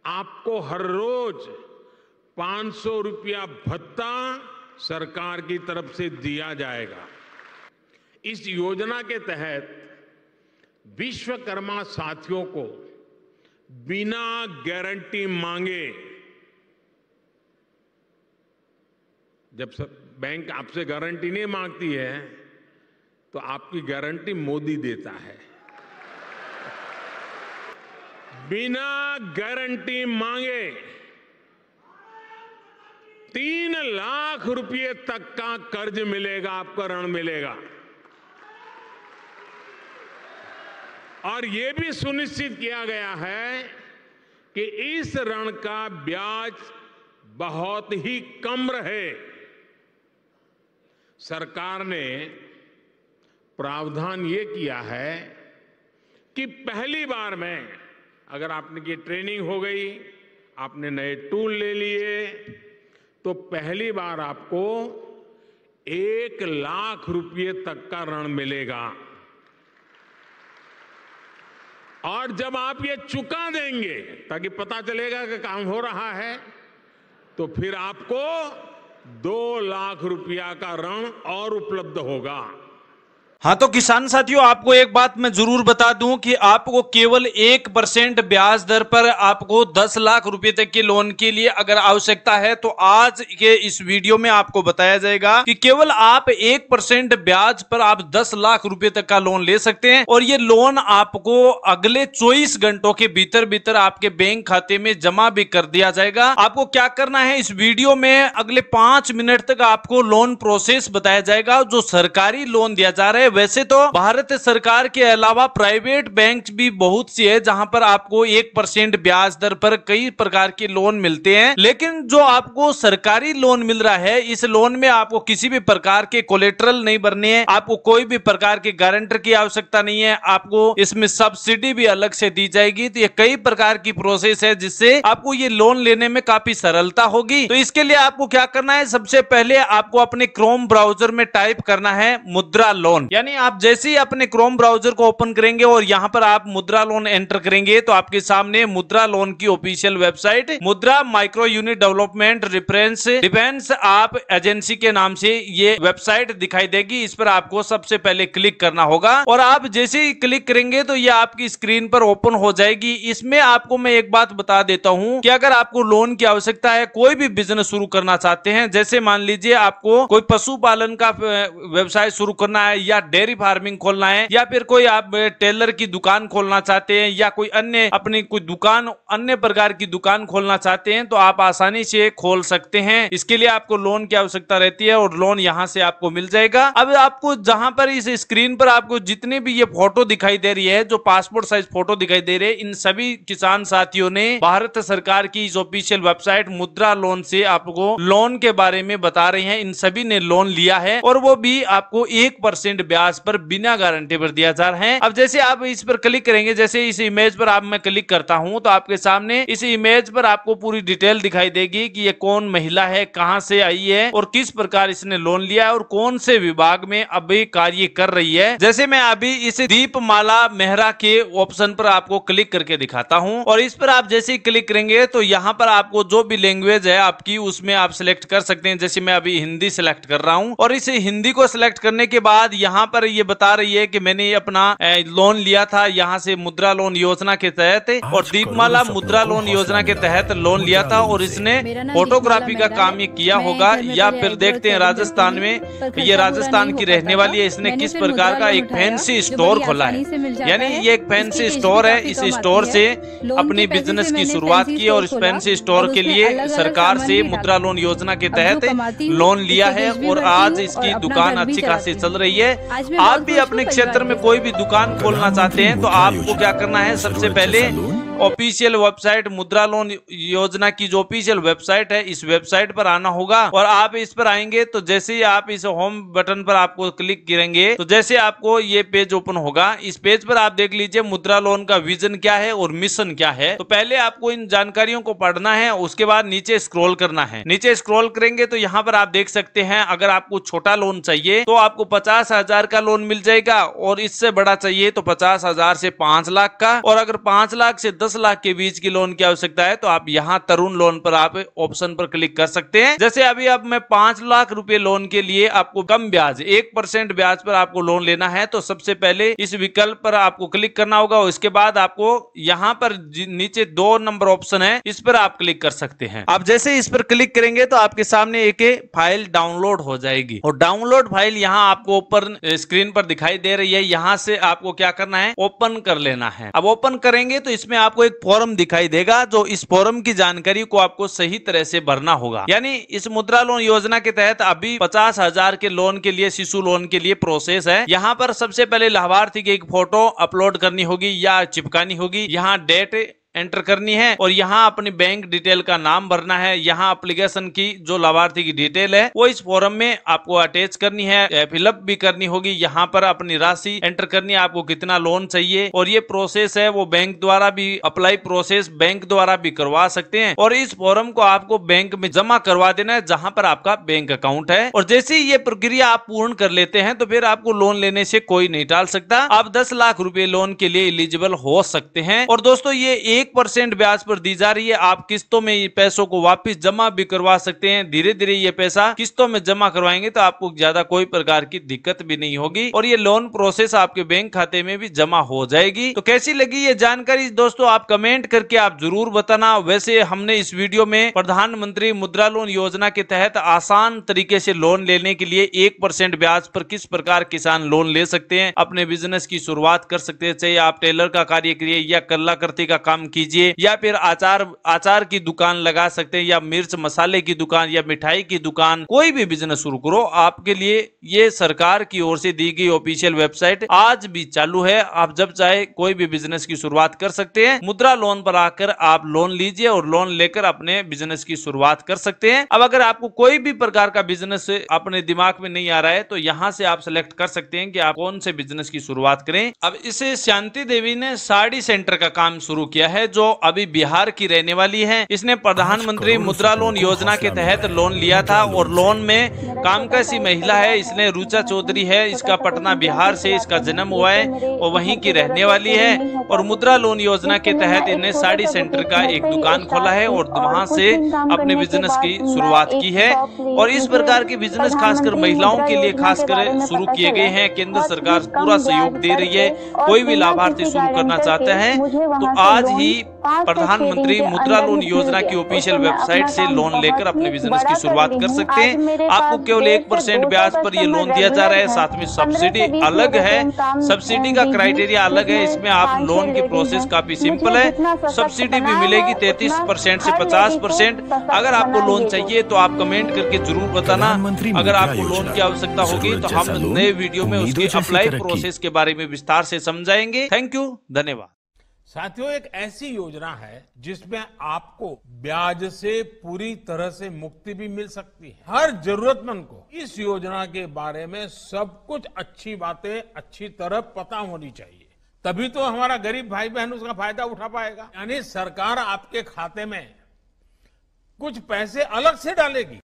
आपको हर रोज 500 रुपया भत्ता सरकार की तरफ से दिया जाएगा। इस योजना के तहत विश्वकर्मा साथियों को बिना गारंटी मांगे, जब बैंक आपसे गारंटी नहीं मांगती है तो आपकी गारंटी मोदी देता है। बिना गारंटी मांगे 3 लाख रुपए तक का कर्ज मिलेगा, आपको ऋण मिलेगा। और यह भी सुनिश्चित किया गया है कि इस ऋण का ब्याज बहुत ही कम रहे। सरकार ने प्रावधान ये किया है कि पहली बार में अगर आपने की ट्रेनिंग हो गई, आपने नए टूल ले लिए, तो पहली बार आपको 1 लाख रुपए तक का ऋण मिलेगा। और जब आप ये चुका देंगे ताकि पता चलेगा कि काम हो रहा है, तो फिर आपको 2 लाख रुपया का ऋण और उपलब्ध होगा। हाँ, तो किसान साथियों, आपको एक बात मैं जरूर बता दूं कि आपको केवल 1% ब्याज दर पर आपको 10 लाख रुपए तक के लोन के लिए अगर आवश्यकता है तो आज के इस वीडियो में आपको बताया जाएगा कि केवल आप 1% ब्याज पर आप 10 लाख रुपए तक का लोन ले सकते हैं। और ये लोन आपको अगले 24 घंटों के भीतर भीतर आपके बैंक खाते में जमा भी कर दिया जाएगा। आपको क्या करना है, इस वीडियो में अगले 5 मिनट तक आपको लोन प्रोसेस बताया जाएगा। जो सरकारी लोन दिया जा रहा है, वैसे तो भारत सरकार के अलावा प्राइवेट बैंक भी बहुत सी है जहां पर आपको 1% ब्याज दर पर कई प्रकार के लोन मिलते हैं, लेकिन जो आपको सरकारी लोन मिल रहा है, इस लोन में आपको किसी भी प्रकार के कोलेटरल नहीं भरने हैं, आपको कोई भी प्रकार के गारंटर की आवश्यकता नहीं है, आपको इसमें सब्सिडी भी अलग से दी जाएगी। तो ये कई प्रकार की प्रोसेस है जिससे आपको ये लोन लेने में काफी सरलता होगी। तो इसके लिए आपको क्या करना है, सबसे पहले आपको अपने क्रोम ब्राउजर में टाइप करना है मुद्रा लोन। यानी आप जैसे ही अपने क्रोम ब्राउजर को ओपन करेंगे और यहां पर आप मुद्रा लोन एंटर करेंगे तो आपके सामने मुद्रा लोन की ऑफिशियल वेबसाइट मुद्रा micro unit development reference defence आप एजेंसी के नाम से ये वेबसाइट दिखाई देगी। इस पर आपको सबसे पहले क्लिक करना होगा और आप जैसे ही क्लिक करेंगे तो ये आपकी स्क्रीन पर ओपन हो जाएगी। इसमें आपको मैं एक बात बता देता हूं कि अगर आपको लोन की आवश्यकता है, कोई भी बिजनेस शुरू करना चाहते हैं, जैसे मान लीजिए आपको कोई पशुपालन का व्यवसाय शुरू करना है या डेयरी फार्मिंग खोलना है या फिर कोई आप टेलर की दुकान खोलना चाहते हैं या कोई अन्य अपनी कोई दुकान अन्य प्रकार की दुकान खोलना चाहते हैं, तो आप आसानी से खोल सकते हैं। इसके लिए आपको लोन की आवश्यकता रहती है और लोन यहां से आपको मिल जाएगा। अब आपको जहां पर इस स्क्रीन पर आपको जितने भी ये फोटो दिखाई दे रही है, जो पासपोर्ट साइज फोटो दिखाई दे रहे हैं, इन सभी किसान साथियों ने भारत सरकार की इस ऑफिशियल वेबसाइट मुद्रा लोन से आपको लोन के बारे में बता रहे हैं। इन सभी ने लोन लिया है और वो भी आपको 1% ब्याज पर बिना गारंटी पर दिया जा रहा है। अब जैसे आप इस पर क्लिक करेंगे, जैसे इस इमेज पर आप मैं क्लिक करता हूं तो आपके सामने इस इमेज पर आपको पूरी डिटेल दिखाई देगी कि ये कौन महिला है, कहां से आई है और किस प्रकार इसने लोन लिया है और कौन से विभाग में अभी कार्य कर रही है। जैसे मैं अभी इस दीपमाला मेहरा के ऑप्शन पर आपको क्लिक करके दिखाता हूं और इस पर आप जैसे ही क्लिक करेंगे तो यहां पर आपको जो भी लैंग्वेज है आपकी उसमें आप सिलेक्ट कर सकते हैं। जैसे मैं अभी हिंदी सिलेक्ट कर रहा हूं और इस हिंदी को सिलेक्ट करने के बाद यहां पर ये बता रही है कि मैंने अपना लोन लिया था यहां से मुद्रा लोन योजना के तहत और दीपमाला मुद्रा लोन योजना के तहत लोन लिया था और इसने फोटोग्राफी का काम ये किया होगा। या फिर देखते हैं राजस्थान में, ये राजस्थान की रहने वाली है, इसने किस प्रकार का एक फैंसी स्टोर खोला है। यानी ये एक फैंसी स्टोर है, इस स्टोर से अपनी बिजनेस की शुरुआत की और इस फैंसी स्टोर के लिए सरकार से मुद्रा लोन योजना के तहत लोन लिया है और आज इसकी दुकान अच्छी खासी चल रही है। आप भी अपने क्षेत्र में कोई भी दुकान खोलना चाहते हैं तो आपको क्या करना है, सबसे पहले ऑफिशियल वेबसाइट मुद्रा लोन योजना की जो ऑफिशियल वेबसाइट है, इस वेबसाइट पर आना होगा और आप इस पर आएंगे तो जैसे ही आप इस होम बटन पर आपको क्लिक करेंगे तो जैसे आपको ये पेज ओपन होगा, इस पेज पर आप देख लीजिए मुद्रा लोन का विजन क्या है और मिशन क्या है। तो पहले आपको इन जानकारियों को पढ़ना है, उसके बाद नीचे स्क्रॉल करना है। नीचे स्क्रॉल करेंगे तो यहाँ पर आप देख सकते हैं अगर आपको छोटा लोन चाहिए तो आपको 50,000 का लोन मिल जाएगा और इससे बड़ा चाहिए तो 50,000 से 5 लाख का, और अगर 5 लाख से 10 लाख के बीच की लोन की आवश्यकता है तो आप यहाँ तरुण लोन पर आप ऑप्शन पर क्लिक कर सकते हैं। जैसे अभी अब मैं 5 लाख रुपए लोन के लिए आपको कम ब्याज 1% ब्याज पर आपको लोन लेना है तो सबसे पहले इस विकल्प पर आपको क्लिक करना होगा। उसके बाद आपको यहाँ पर नीचे 2 नंबर ऑप्शन है, इस पर आप क्लिक कर सकते हैं। आप जैसे इस पर क्लिक करेंगे तो आपके सामने एक फाइल डाउनलोड हो जाएगी और डाउनलोड फाइल यहाँ आपको ऊपर स्क्रीन पर दिखाई दे रही है। यहाँ से आपको क्या करना है, ओपन कर लेना है। अब ओपन करेंगे तो इसमें आपको एक फॉर्म दिखाई देगा, जो इस फॉर्म की जानकारी को आपको सही तरह से भरना होगा। यानी इस मुद्रा लोन योजना के तहत अभी 50,000 के लोन के लिए, शिशु लोन के लिए प्रोसेस है। यहाँ पर सबसे पहले लाभार्थी की एक फोटो अपलोड करनी होगी या चिपकानी होगी, यहाँ डेट एंटर करनी है और यहाँ अपनी बैंक डिटेल का नाम भरना है। यहाँ एप्लीकेशन की जो लाभार्थी की डिटेल है वो इस फॉर्म में आपको अटैच करनी है, फिलअप भी करनी होगी। यहाँ पर अपनी राशि एंटर करनी है, आपको कितना लोन चाहिए। और ये प्रोसेस है वो बैंक द्वारा भी अप्लाई प्रोसेस बैंक द्वारा भी करवा सकते हैं और इस फॉर्म को आपको बैंक में जमा करवा देना है जहां पर आपका बैंक अकाउंट है। और जैसे ही ये प्रक्रिया आप पूर्ण कर लेते हैं तो फिर आपको लोन लेने से कोई नहीं टाल सकता। आप 10 लाख रुपए लोन के लिए एलिजिबल हो सकते हैं। और दोस्तों ये 1% ब्याज पर दी जा रही है। आप किस्तों में ये पैसों को वापस जमा भी करवा सकते हैं। धीरे धीरे ये पैसा किस्तों में जमा करवाएंगे तो आपको ज्यादा कोई प्रकार की दिक्कत भी नहीं होगी और ये लोन प्रोसेस आपके बैंक खाते में भी जमा हो जाएगी। तो कैसी लगी ये जानकारी दोस्तों, आप कमेंट करके आप जरूर बताना। वैसे हमने इस वीडियो में प्रधानमंत्री मुद्रा लोन योजना के तहत आसान तरीके से लोन लेने के लिए 1% ब्याज पर किस प्रकार किसान लोन ले सकते हैं, अपने बिजनेस की शुरुआत कर सकते हैं, चाहे आप टेलर का कार्य करिए या कलाकृति का काम कीजिए या फिर आचार की दुकान लगा सकते हैं या मिर्च मसाले की दुकान या मिठाई की दुकान, कोई भी बिजनेस शुरू करो। आपके लिए ये सरकार की ओर से दी गई ऑफिशियल वेबसाइट आज भी चालू है। आप जब चाहे कोई भी बिजनेस की शुरुआत कर सकते हैं। मुद्रा लोन पर आकर आप लोन लीजिए और लोन लेकर अपने बिजनेस की शुरुआत कर सकते हैं। अब अगर आपको कोई भी प्रकार का बिजनेस अपने दिमाग में नहीं आ रहा है तो यहाँ से आप सिलेक्ट कर सकते हैं कि आप कौन से बिजनेस की शुरुआत करें। अब इसे शांति देवी ने साड़ी सेंटर का काम शुरू किया है जो अभी बिहार की रहने वाली है। इसने प्रधानमंत्री मुद्रा लोन योजना के तहत लोन लिया था और लोन में काम कैसी महिला है, इसने रुचा चौधरी है, इसका पटना बिहार से इसका जन्म हुआ है और वहीं की रहने वाली है। और मुद्रा लोन योजना के तहत इन्हें साड़ी सेंटर का एक दुकान खोला है और वहां से अपने बिजनेस की शुरुआत की है। और इस प्रकार के बिजनेस खासकर महिलाओं के लिए खासकर शुरू किए गए हैं। केंद्र सरकार पूरा सहयोग दे रही है। कोई भी लाभार्थी शुरू करना चाहते हैं तो आज ही प्रधानमंत्री मुद्रा लोन योजना की ऑफिशियल वेबसाइट से लोन लेकर अपने बिजनेस की शुरुआत कर सकते हैं। आपको केवल 1% ब्याज पर ये लोन दिया जा रहा है। साथ में सब्सिडी अलग है, सब्सिडी का क्राइटेरिया अलग है। इसमें आप लोन की प्रोसेस काफी सिंपल है। सब्सिडी भी मिलेगी 33% से 50%। अगर आपको लोन चाहिए तो आप कमेंट करके जरूर बताना। अगर आपको लोन की आवश्यकता होगी तो हम नए वीडियो में उसकी अप्लाई प्रोसेस के बारे में विस्तार से समझाएंगे। थैंक यू, धन्यवाद। साथियों, एक ऐसी योजना है जिसमें आपको ब्याज से पूरी तरह से मुक्ति भी मिल सकती है। हर जरूरतमंद को इस योजना के बारे में सब कुछ अच्छी बातें अच्छी तरह पता होनी चाहिए, तभी तो हमारा गरीब भाई बहन उसका फायदा उठा पाएगा। यानी सरकार आपके खाते में कुछ पैसे अलग से डालेगी।